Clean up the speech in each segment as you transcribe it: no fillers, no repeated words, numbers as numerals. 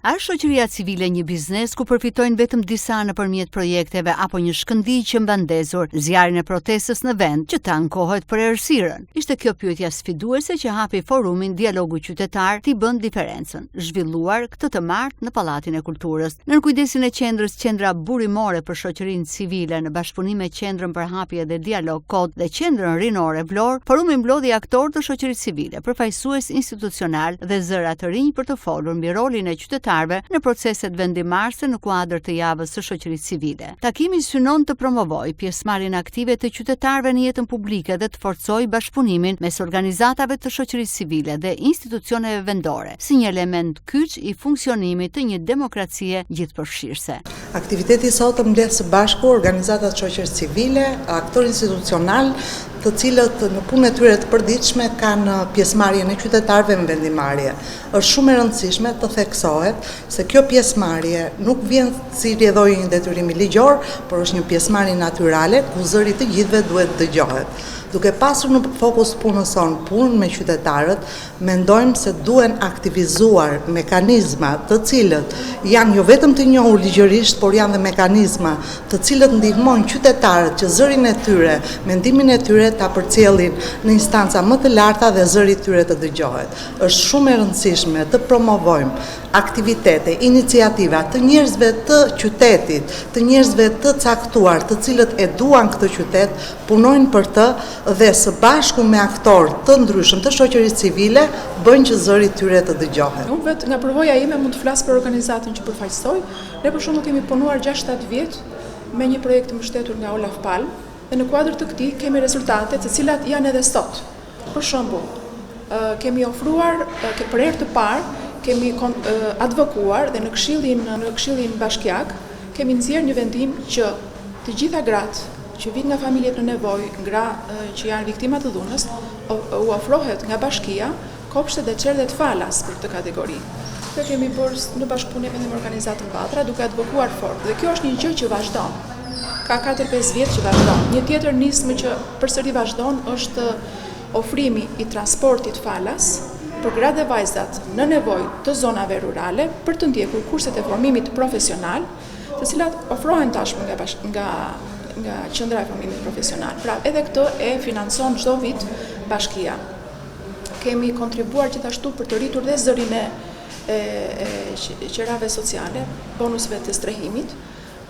A shoqëria civile një biznes ku përfitojnë vetëm disa nëpërmjet projekteve apo një shkëndij që mban ndezur zjarrin e protestës në vend që ta ankohet për errësirën? Ishte kjo pyetja sfiduese që hapi forumin Dialogu Qytetar t'i bën diferencën, zhvilluar këtë të martë në Pallatin e Kulturës. Nën kujdesin e qendrës Qendra Burimore për Shoqërinë Civile në bashkëpunim me Qendrën për Hapje dhe Dialog Kod dhe Qendrën Rinore Vlorë, forumi mblodhi aktorë të shoqërisë civile, përfaqësues institucional dhe zëra të rinj për të folur mbi rolin e qytetarëve në proceset vendimarrëse në kuadër të javës së shoqërisë civile. Takimi synon të promovojë pjesëmarrjen aktive të qytetarëve në jetën publike dhe të forcojë bashkëpunimin mes organizatave të shoqërisë civile dhe institucioneve vendore, si një element kyç i funksionimit të një demokracie gjithëpërfshirëse. Aktiviteti sot mbledh së bashku organizatat shoqërisë civile, aktorë institucional, të cilët në punën e tyre të përditshme kanë pjesëmarrjen e qytetarëve në vendimarrje. Është shumë e rëndësishme të theksohet se kjo pjesëmarrje nuk vjen si rrjedhoi një detyrimi ligjor, por është një pjesëmarrje natyrale ku zëri të gjithëve duhet dëgjohet. Duke pasur në fokus punës sonë punën me qytetarët, mendojmë se duhen aktivizuar mekanizma të cilët janë jo vetëm të njohur ligjërisht, por janë dhe mekanizma të cilët ndihmojnë qytetarët që zërin e tyre, mendimin e tyre ta përcjellin në instanca më të larta dhe zëri i tyre të dëgjohet. Është shumë e rëndësishme të promovojmë aktivitete, iniciativa të njerëzve të qytetit, të njerëzve të caktuar, të cilët e duan këtë qytet, punojnë për të dhe së bashku me aktorë të ndryshëm të shoqërisë civile bëjnë që zëri i tyre të dëgjohet. Unë vetë nga përvoja ime mund të flas për organizatën që përfaqësoj. Ne për shembull kemi punuar 6-7 vjet me një projekt të mbështetur nga Olaf Palm dhe në kuadër të këtij kemi rezultate të cilat janë edhe sot. Për shembull, kemi ofruar për herë të parë kemi advokuar dhe në këshillin bashkiak kemi nxjerrë një vendim që të gjitha gratë që vijnë nga familjet në nevojë, gra që janë viktima të dhunës, u ofrohet nga bashkia kopshte dhe çerdhet falas për këtë kategori. Këtë kemi bërë në bashkëpunim me organizatën Vatra duke advokuar fort dhe kjo është një gjë që vazhdon. Ka 4-5 vjet që vazhdon. Një tjetër nismë që përsëri vazhdon është ofrimi i transportit falas për gratë dhe vajzat në nevojë të zonave rurale për të ndjekur kurset e formimit profesional, të cilat ofrohen tashmë nga Qendra e Formimit Profesional. Pra, edhe këtë e financon çdo vit bashkia. Kemi kontribuar gjithashtu për të rritur dhe zërin e qerave sociale, bonuseve të strehimit,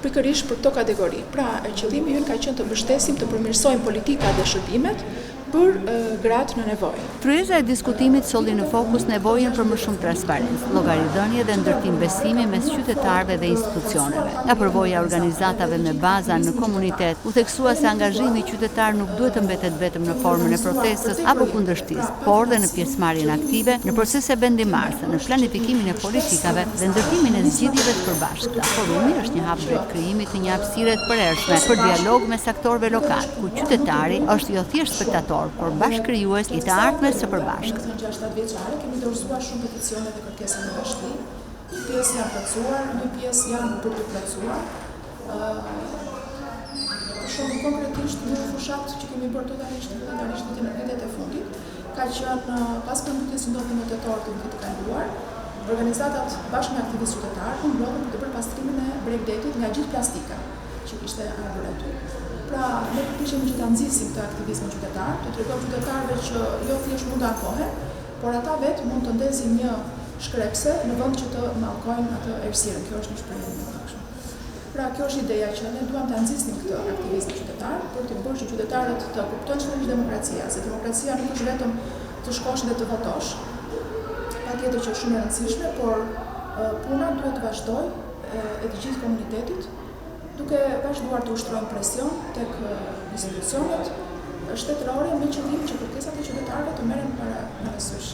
pikërisht për këto kategori. Pra, qëllimi ynë ka qenë të mbështesim, të përmirësojmë politikat dhe shërbimet për gratë në nevojë. Kryesa e diskutimit solli në fokus nevojën për më shumë transparencë, llogaridhënie dhe ndërtim besimi mes qytetarëve dhe institucioneve. Nga përvoja organizatave me baza në komunitet, u theksua se angazhimi qytetar nuk duhet të mbetet vetëm në formën e protestës apo kundërshtisë, por dhe në pjesëmarrjen aktive në procese vendimarrëse, në planifikimin e politikave dhe ndërtimin e zgjidhjeve të përbashkëta. Forumi është një hap drejt krijimit të një hapësire të përhershme për dialog mes aktorëve lokal, ku qytetari është jo thjesht spektator, por bashkëkrijues i të ardhmes së përbashkët. Në 6-7 vjeçare kemi dorëzuar shumë peticione dhe kërkesa në bashki. Pjesë janë plotësuar, një pjesë janë për të plotësuar. Shumë konkretisht në fushat që kemi bërë totalisht në vitet e fundit, ka qenë pas përmbajtjes së ndodhi në tetor të vitit të kaluar, organizatat bashkë me aktivistë qytetarë u mblodhën për të bërë pastrimin e Bregdetit nga gjithë plastika që kishte ardhur aty. Pra, ne përpiqemi që ta nxisim këtë aktivizëm qytetar, të tregojmë qytetarëve që jo thjesht mund të ankohen, por ata vetë mund të ndezin një shkrepse në vend që të mallkojnë atë errësirën. Kjo është një shprehje më takshme. Pra, kjo është ideja që ne duam ta nxisim këtë aktivizëm qytetar për të bërë që qytetarët të kuptojnë çfarë është demokracia, se demokracia nuk është vetëm të shkosh dhe të votosh. Patjetër që është shumë e rëndësishme, por puna duhet të vazhdojë e të gjithë komunitetit, duke vazhduar të ushtrojmë presion tek institucionet shtetërore me qëllim që kërkesat e qytetarëve të merren parasysh.